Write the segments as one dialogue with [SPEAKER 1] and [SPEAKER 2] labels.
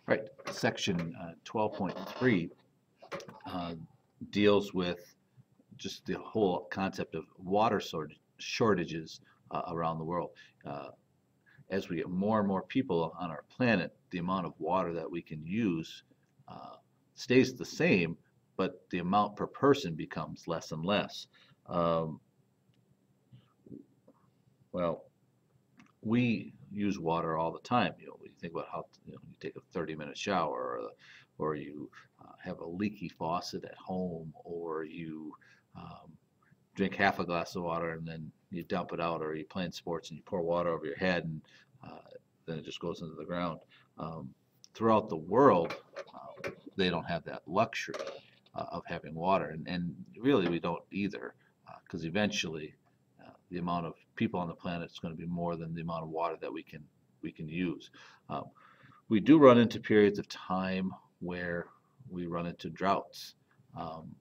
[SPEAKER 1] Right. Section 12.3 uh, deals with just the whole concept of water shortages around the world. Uh, as we get more and more people on our planet, the amount of water that we can use uh, stays the same, but the amount per person becomes less and less. Um, well, we use water all the time. When you think about how you take a 30-minute shower, or you have a leaky faucet at home, or you um, drink half a glass of water and then you dump it out, or you're playing sports and you pour water over your head and then it just goes into the ground. Um, Throughout the world, they don't have that luxury of having water, and really we don't either, because eventually the amount of people on the planet is going to be more than the amount of water that we can use. Um, we do run into periods of time where we run into droughts. Um,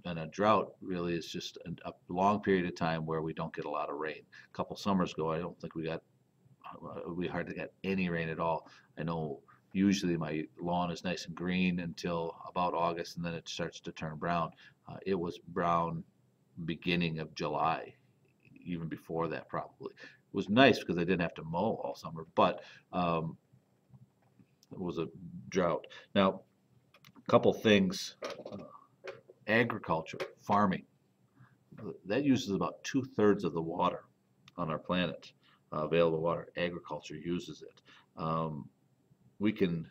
[SPEAKER 1] and a drought really is just a long period of time where we don't get a lot of rain. A couple summers ago, I don't think we hardly got any rain at all. I know usually my lawn is nice and green until about August, and then it starts to turn brown. It was brown beginning of July, even before that probably. It was nice because I didn't have to mow all summer, but it was a drought. Now, a couple things. Agriculture, farming, that uses about 2/3 of the water on our planet, available water. Agriculture uses it. We can,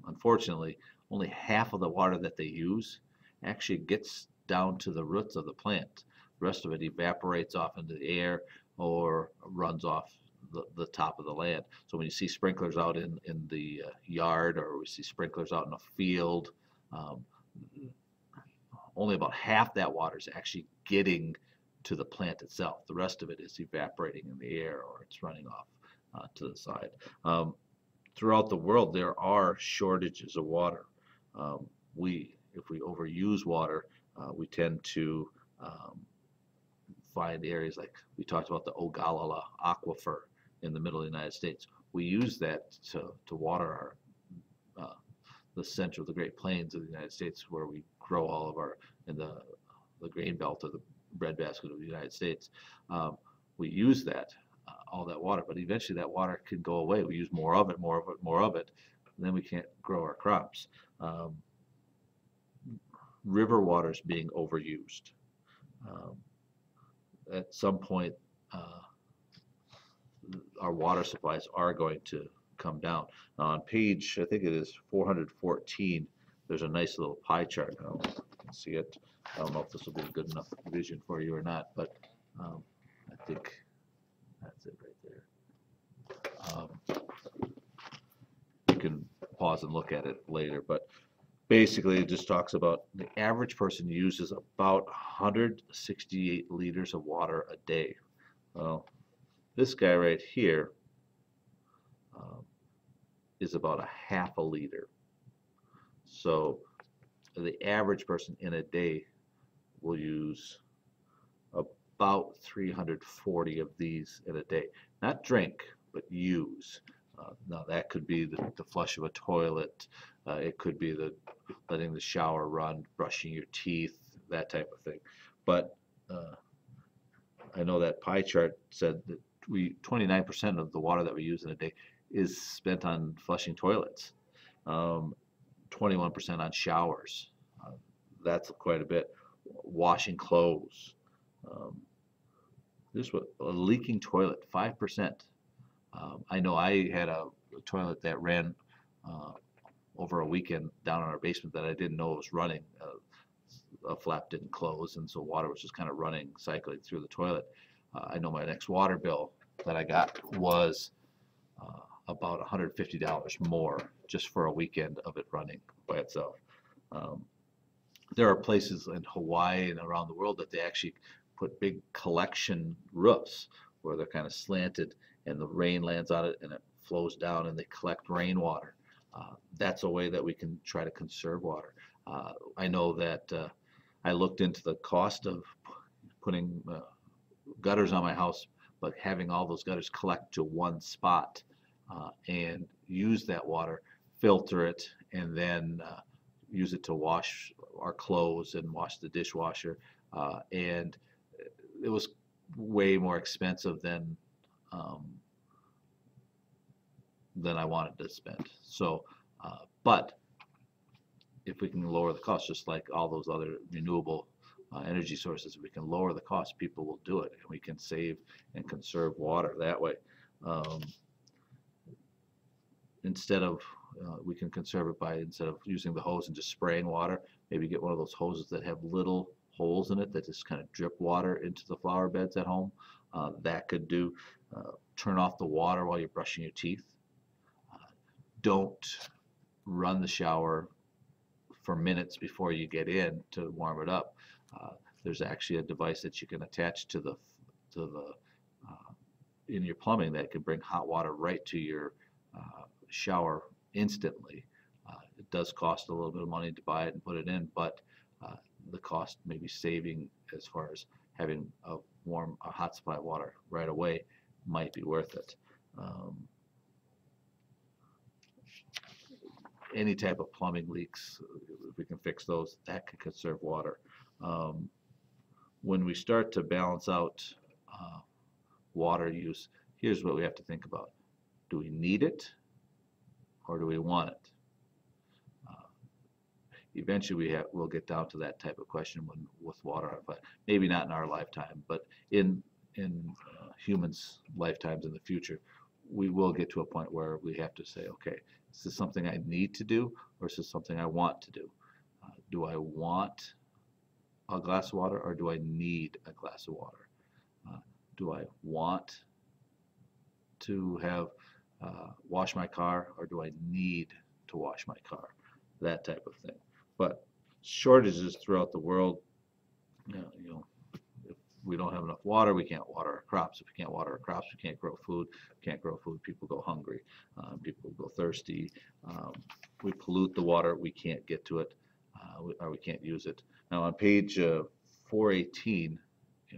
[SPEAKER 1] unfortunately, only half of the water that they use actually gets down to the roots of the plant. The rest of it evaporates off into the air or runs off the top of the land. So when you see sprinklers out in the yard, or we see sprinklers out in a field, um, only about half that water is actually getting to the plant itself. The rest of it is evaporating in the air, or it's running off to the side. Um, Throughout the world, there are shortages of water. If we overuse water, we tend to find areas like we talked about the Ogallala Aquifer in the middle of the United States. We use that to water the center of the Great Plains of the United States, where we grow all of our in the grain belt of the breadbasket of the United States. Um, we use that all that water, but eventually that water can go away. We use more of it, more of it, more of it, and then we can't grow our crops. Um, River water is being overused. Um, at some point, uh, our water supplies are going to come down. Now on page, I think it is 414, there's a nice little pie chart. I don't know if you can see it. I don't know if this will be a good enough vision for you or not, but I think that's it right there. You can pause and look at it later, but basically it just talks about the average person uses about 168 liters of water a day. Well, this guy right here um, is about a half a liter. So the average person in a day will use about 340 of these in a day. Not drink, but use. Now that could be the flush of a toilet. It could be the letting the shower run, brushing your teeth, that type of thing. But uh, I know that pie chart said that 29% of the water that we use in a day is spent on flushing toilets. 21% on showers. Uh, that's quite a bit. Washing clothes. Um, this was a leaking toilet, 5%. I know I had a toilet that ran uh, over a weekend down in our basement that I didn't know was running. A flap didn't close, and so water was just kind of running, cycling through the toilet. I know my next water bill that I got was about $150 more just for a weekend of it running by itself. Um, there are places in Hawaii and around the world that they actually put big collection roofs where they're kind of slanted and the rain lands on it and it flows down and they collect rainwater. That's a way that we can try to conserve water. I know that I looked into the cost of putting gutters on my house, but having all those gutters collect to one spot and use that water filter it, and then use it to wash our clothes and wash the dishwasher. And it was way more expensive um, than I wanted to spend. So, but if we can lower the cost, just like all those other renewable energy sources, if we can lower the cost, people will do it, and we can save and conserve water that way. Um, instead of we can conserve it by, instead of using the hose and just spraying water, maybe get one of those hoses that have little holes in it that just kind of drip water into the flower beds at home. That could do. Turn off the water while you're brushing your teeth. Don't run the shower for minutes before you get in to warm it up. There's actually a device that you can attach to the in your plumbing that can bring hot water right to your shower instantly. It does cost a little bit of money to buy it and put it in, but the cost may be saving as far as having a hot supply of water right away might be worth it. Any type of plumbing leaks, if we can fix those, that can conserve water. When we start to balance out water use, here's what we have to think about. Do we need it or do we want it? Eventually we'll get down to that type of question with water, but maybe not in our lifetime, but in humans' lifetimes in the future, we will get to a point where we have to say, okay, is this something I need to do, or is this something I want to do? Do I want a glass of water, or do I need a glass of water? Do I want to have wash my car, or do I need to wash my car? That type of thing. But shortages throughout the world, if we don't have enough water, we can't water our crops. If we can't water our crops, we can't grow food. If we can't grow food, people go hungry. People go thirsty. We pollute the water. We can't get to it, or we can't use it. Now on page 418,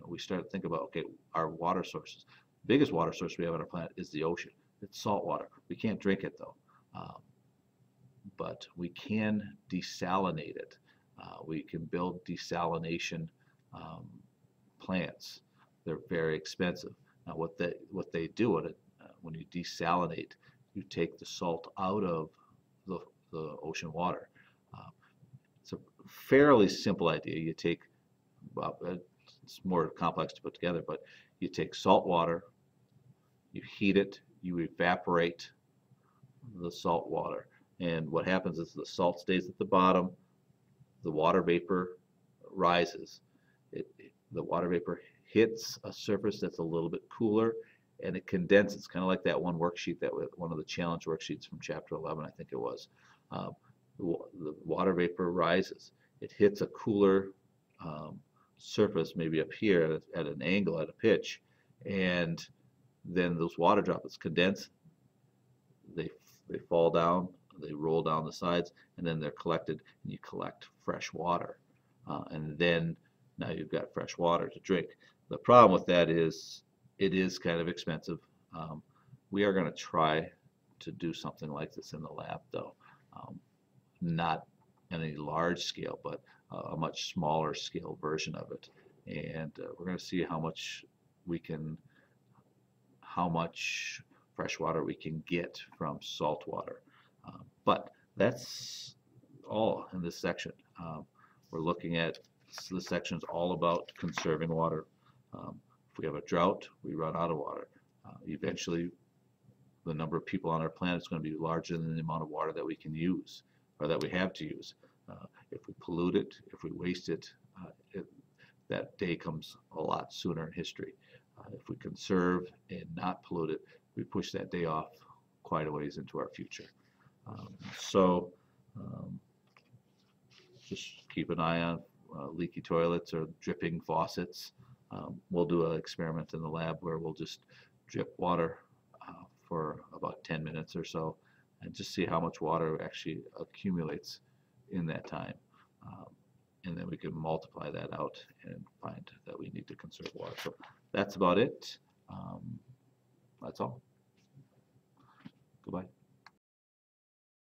[SPEAKER 1] we start to think about, okay, our water sources. The biggest water source we have on our planet is the ocean. It's salt water. We can't drink it though. But we can desalinate it. We can build desalination plants. They're very expensive. Now, what they do when you desalinate, you take the salt out of the ocean water. It's a fairly simple idea. You take, well, it's more complex to put together, but you take salt water, you heat it, you evaporate the salt water. And what happens is the salt stays at the bottom, the water vapor rises. The water vapor hits a surface that's a little bit cooler, and it condenses, kind of like that one worksheet, one of the challenge worksheets from chapter 11, I think it was. The water vapor rises. It hits a cooler surface, maybe up here at an angle, at a pitch, and then those water droplets condense. They fall down. They roll down the sides, and then they're collected, and you collect fresh water. And then now you've got fresh water to drink. The problem with that is it is kind of expensive. We are going to try to do something like this in the lab, though. Not on a large scale, but a much smaller scale version of it. And we're going to see how much fresh water we can get from salt water. But that's all in this section. We're looking at, this section is all about conserving water. If we have a drought, we run out of water. Eventually, the number of people on our planet is going to be larger than the amount of water that we can use, or that we have to use. If we pollute it, if we waste it, that day comes a lot sooner in history. If we conserve and not pollute it, we push that day off quite a ways into our future. Just keep an eye on leaky toilets or dripping faucets. We'll do an experiment in the lab where we'll just drip water for about 10 minutes or so and just see how much water actually accumulates in that time. And then we can multiply that out and find that we need to conserve water. So that's about it. That's all. Goodbye.